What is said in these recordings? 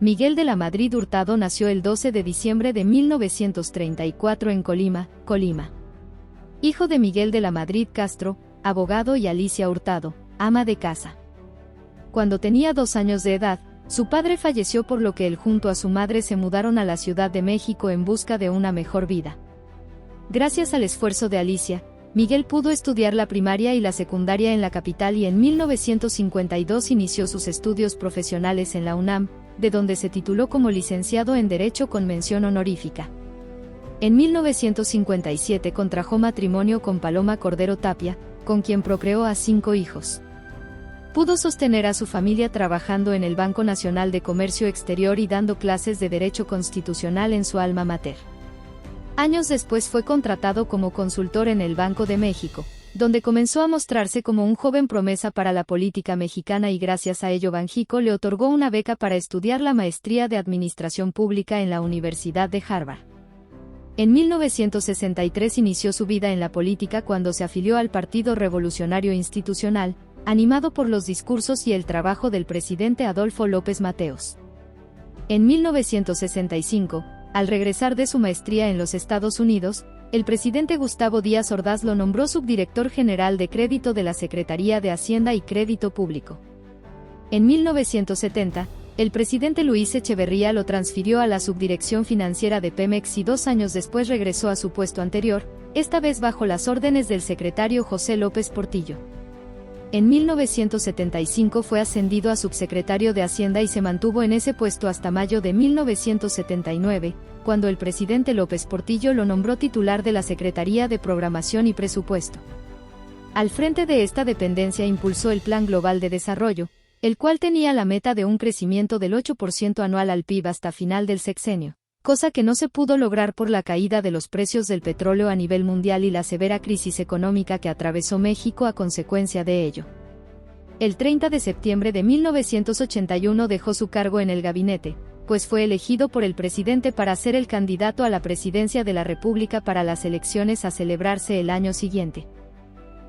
Miguel de la Madrid Hurtado nació el 12 de diciembre de 1934 en Colima, Colima. Hijo de Miguel de la Madrid Castro, abogado, y Alicia Hurtado, ama de casa. Cuando tenía 2 años de edad, su padre falleció, por lo que él junto a su madre se mudaron a la Ciudad de México en busca de una mejor vida. Gracias al esfuerzo de Alicia, Miguel pudo estudiar la primaria y la secundaria en la capital y en 1952 inició sus estudios profesionales en la UNAM, de donde se tituló como licenciado en Derecho con mención honorífica. En 1957 contrajo matrimonio con Paloma Cordero Tapia, con quien procreó a 5 hijos. Pudo sostener a su familia trabajando en el Banco Nacional de Comercio Exterior y dando clases de Derecho Constitucional en su alma mater. Años después fue contratado como consultor en el Banco de México, donde comenzó a mostrarse como un joven promesa para la política mexicana, y gracias a ello Banjico le otorgó una beca para estudiar la maestría de Administración Pública en la Universidad de Harvard. En 1963 inició su vida en la política cuando se afilió al Partido Revolucionario Institucional, animado por los discursos y el trabajo del presidente Adolfo López Mateos. En 1965, al regresar de su maestría en los Estados Unidos, el presidente Gustavo Díaz Ordaz lo nombró subdirector general de crédito de la Secretaría de Hacienda y Crédito Público. En 1970, el presidente Luis Echeverría lo transfirió a la subdirección financiera de Pemex y 2 años después regresó a su puesto anterior, esta vez bajo las órdenes del secretario José López Portillo. En 1975 fue ascendido a subsecretario de Hacienda y se mantuvo en ese puesto hasta mayo de 1979, cuando el presidente López Portillo lo nombró titular de la Secretaría de Programación y Presupuesto. Al frente de esta dependencia impulsó el Plan Global de Desarrollo, el cual tenía la meta de un crecimiento del 8% anual al PIB hasta final del sexenio, cosa que no se pudo lograr por la caída de los precios del petróleo a nivel mundial y la severa crisis económica que atravesó México a consecuencia de ello. El 30 de septiembre de 1981 dejó su cargo en el gabinete, pues fue elegido por el presidente para ser el candidato a la presidencia de la República para las elecciones a celebrarse el año siguiente.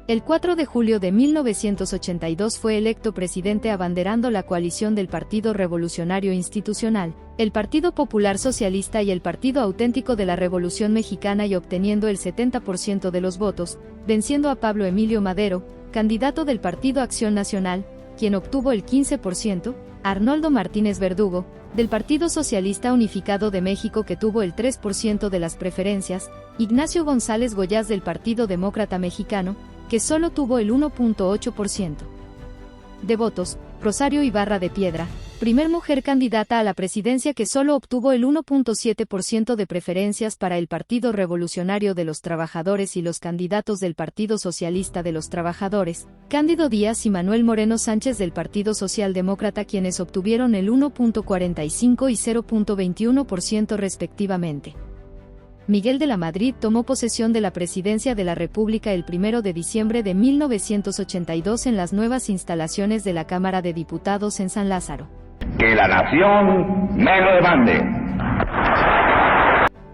El 4 de julio de 1982 fue electo presidente abanderando la coalición del Partido Revolucionario Institucional, el Partido Popular Socialista y el Partido Auténtico de la Revolución Mexicana, y obteniendo el 70% de los votos, venciendo a Pablo Emilio Madero, candidato del Partido Acción Nacional, quien obtuvo el 15%, Arnoldo Martínez Verdugo, del Partido Socialista Unificado de México, que tuvo el 3% de las preferencias, Ignacio González Goyaz del Partido Demócrata Mexicano, que solo tuvo el 1.8% de votos, Rosario Ibarra de Piedra, primer mujer candidata a la presidencia, que solo obtuvo el 1.7% de preferencias para el Partido Revolucionario de los Trabajadores, y los candidatos del Partido Socialista de los Trabajadores, Cándido Díaz y Manuel Moreno Sánchez del Partido Socialdemócrata, quienes obtuvieron el 1.45 y 0.21% respectivamente. Miguel de la Madrid tomó posesión de la presidencia de la República el 1 de diciembre de 1982 en las nuevas instalaciones de la Cámara de Diputados en San Lázaro. Que la nación me lo demande.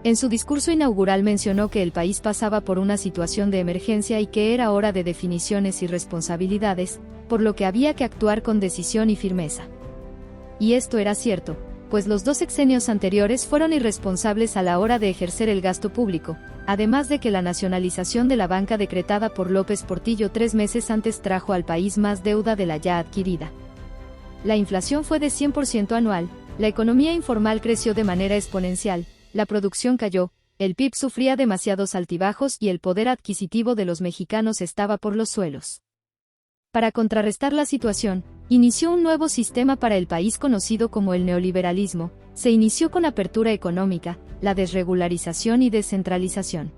En su discurso inaugural mencionó que el país pasaba por una situación de emergencia y que era hora de definiciones y responsabilidades, por lo que había que actuar con decisión y firmeza. Y esto era cierto, pues los 2 sexenios anteriores fueron irresponsables a la hora de ejercer el gasto público, además de que la nacionalización de la banca decretada por López Portillo 3 meses antes trajo al país más deuda de la ya adquirida. La inflación fue de 100% anual, la economía informal creció de manera exponencial, la producción cayó, el PIB sufría demasiados altibajos y el poder adquisitivo de los mexicanos estaba por los suelos. Para contrarrestar la situación, inició un nuevo sistema para el país conocido como el neoliberalismo. Se inició con apertura económica, la desregularización y descentralización.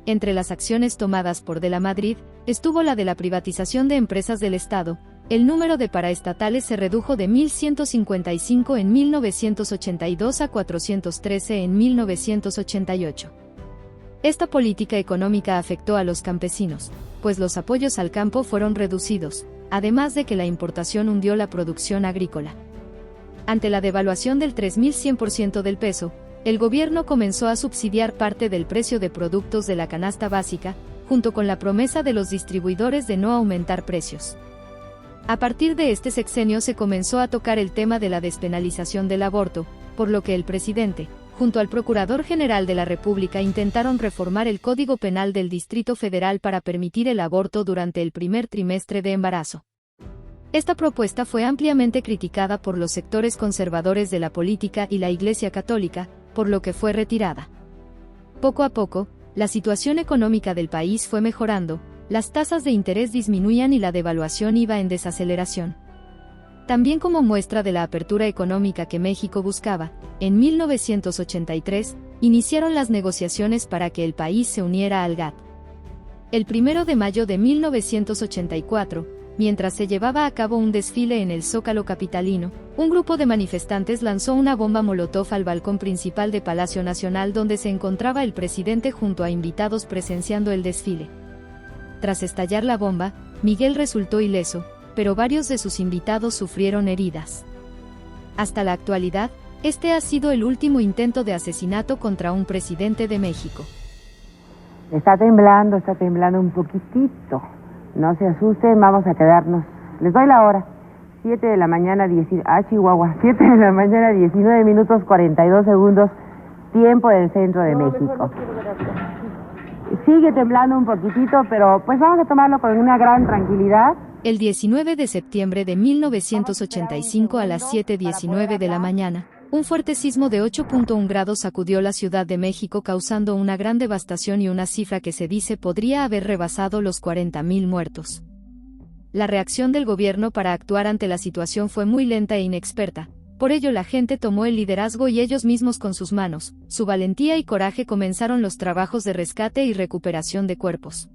Entre las acciones tomadas por De la Madrid, estuvo la de la privatización de empresas del Estado. El número de paraestatales se redujo de 1.155 en 1982 a 413 en 1988. Esta política económica afectó a los campesinos, pues los apoyos al campo fueron reducidos, además de que la importación hundió la producción agrícola. Ante la devaluación del 3.100% del peso, el gobierno comenzó a subsidiar parte del precio de productos de la canasta básica, junto con la promesa de los distribuidores de no aumentar precios. A partir de este sexenio se comenzó a tocar el tema de la despenalización del aborto, por lo que el presidente, junto al Procurador General de la República, intentaron reformar el Código Penal del Distrito Federal para permitir el aborto durante el primer trimestre de embarazo. Esta propuesta fue ampliamente criticada por los sectores conservadores de la política y la Iglesia Católica, por lo que fue retirada. Poco a poco, la situación económica del país fue mejorando, las tasas de interés disminuían y la devaluación iba en desaceleración. También como muestra de la apertura económica que México buscaba, en 1983, iniciaron las negociaciones para que el país se uniera al GATT. El 1 de mayo de 1984, mientras se llevaba a cabo un desfile en el Zócalo capitalino, un grupo de manifestantes lanzó una bomba molotov al balcón principal de Palacio Nacional donde se encontraba el presidente junto a invitados presenciando el desfile. Tras estallar la bomba, Miguel resultó ileso, pero varios de sus invitados sufrieron heridas. Hasta la actualidad, este ha sido el último intento de asesinato contra un presidente de México. Está temblando un poquitito. No se asusten, vamos a quedarnos. Les doy la hora. 7 de la mañana, Chihuahua. 7 de la mañana, 19 minutos 42 segundos, tiempo del centro de México. Sigue temblando un poquitito, pero pues vamos a tomarlo con una gran tranquilidad. El 19 de septiembre de 1985 a las 7:19 de la mañana, un fuerte sismo de 8.1 grados sacudió la Ciudad de México causando una gran devastación y una cifra que se dice podría haber rebasado los 40,000 muertos. La reacción del gobierno para actuar ante la situación fue muy lenta e inexperta, por ello la gente tomó el liderazgo y ellos mismos con sus manos, su valentía y coraje comenzaron los trabajos de rescate y recuperación de cuerpos.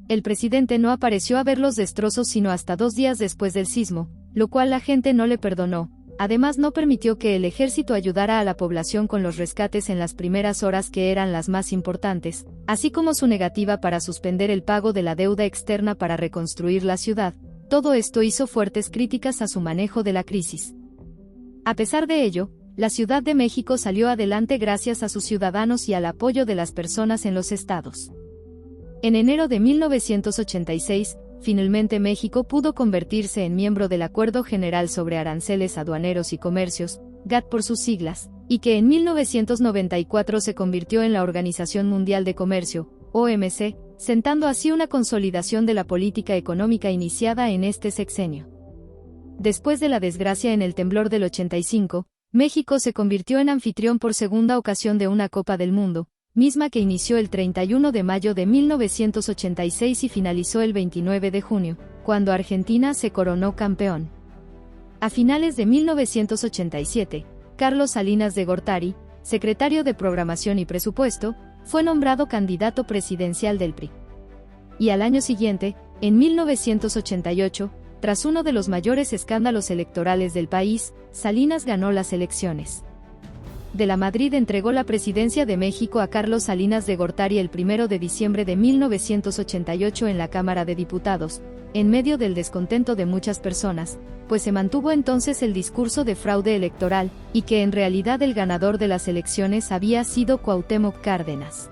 El presidente no apareció a ver los destrozos sino hasta 2 días después del sismo, lo cual la gente no le perdonó. Además no permitió que el ejército ayudara a la población con los rescates en las primeras horas que eran las más importantes, así como su negativa para suspender el pago de la deuda externa para reconstruir la ciudad. Todo esto hizo fuertes críticas a su manejo de la crisis. A pesar de ello, la Ciudad de México salió adelante gracias a sus ciudadanos y al apoyo de las personas en los estados. En enero de 1986, finalmente México pudo convertirse en miembro del Acuerdo General sobre Aranceles Aduaneros y Comercios, GATT por sus siglas, y que en 1994 se convirtió en la Organización Mundial de Comercio, OMC, sentando así una consolidación de la política económica iniciada en este sexenio. Después de la desgracia en el temblor del 85, México se convirtió en anfitrión por segunda ocasión de una Copa del Mundo, misma que inició el 31 de mayo de 1986 y finalizó el 29 de junio, cuando Argentina se coronó campeón. A finales de 1987, Carlos Salinas de Gortari, secretario de Programación y Presupuesto, fue nombrado candidato presidencial del PRI. Y al año siguiente, en 1988, tras uno de los mayores escándalos electorales del país, Salinas ganó las elecciones. De la Madrid entregó la presidencia de México a Carlos Salinas de Gortari el 1 de diciembre de 1988 en la Cámara de Diputados, en medio del descontento de muchas personas, pues se mantuvo entonces el discurso de fraude electoral, y que en realidad el ganador de las elecciones había sido Cuauhtémoc Cárdenas.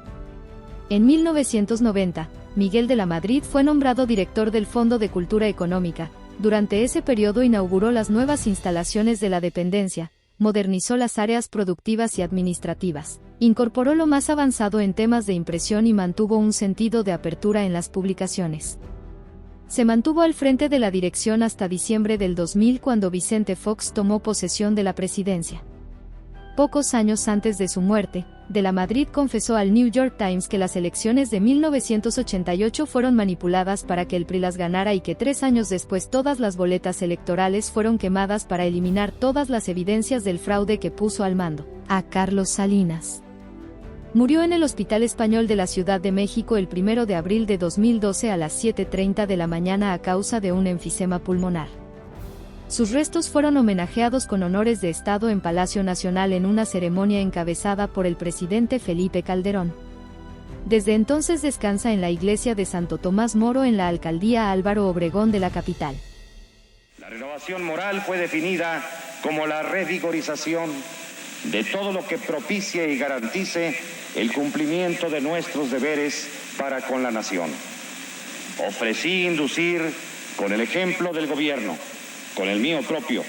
En 1990, Miguel de la Madrid fue nombrado director del Fondo de Cultura Económica. Durante ese periodo inauguró las nuevas instalaciones de la dependencia, modernizó las áreas productivas y administrativas, incorporó lo más avanzado en temas de impresión y mantuvo un sentido de apertura en las publicaciones. Se mantuvo al frente de la dirección hasta diciembre del 2000 cuando Vicente Fox tomó posesión de la presidencia. Pocos años antes de su muerte, de la Madrid confesó al New York Times que las elecciones de 1988 fueron manipuladas para que el PRI las ganara y que 3 años después todas las boletas electorales fueron quemadas para eliminar todas las evidencias del fraude que puso al mando a Carlos Salinas. Murió en el Hospital Español de la Ciudad de México el 1 de abril de 2012 a las 7:30 de la mañana a causa de un enfisema pulmonar. Sus restos fueron homenajeados con honores de Estado en Palacio Nacional en una ceremonia encabezada por el presidente Felipe Calderón. Desde entonces descansa en la iglesia de Santo Tomás Moro en la alcaldía Álvaro Obregón de la capital. La renovación moral fue definida como la revigorización de todo lo que propicie y garantice el cumplimiento de nuestros deberes para con la nación. Ofrecí inducir con el ejemplo del gobierno, con el mío propio,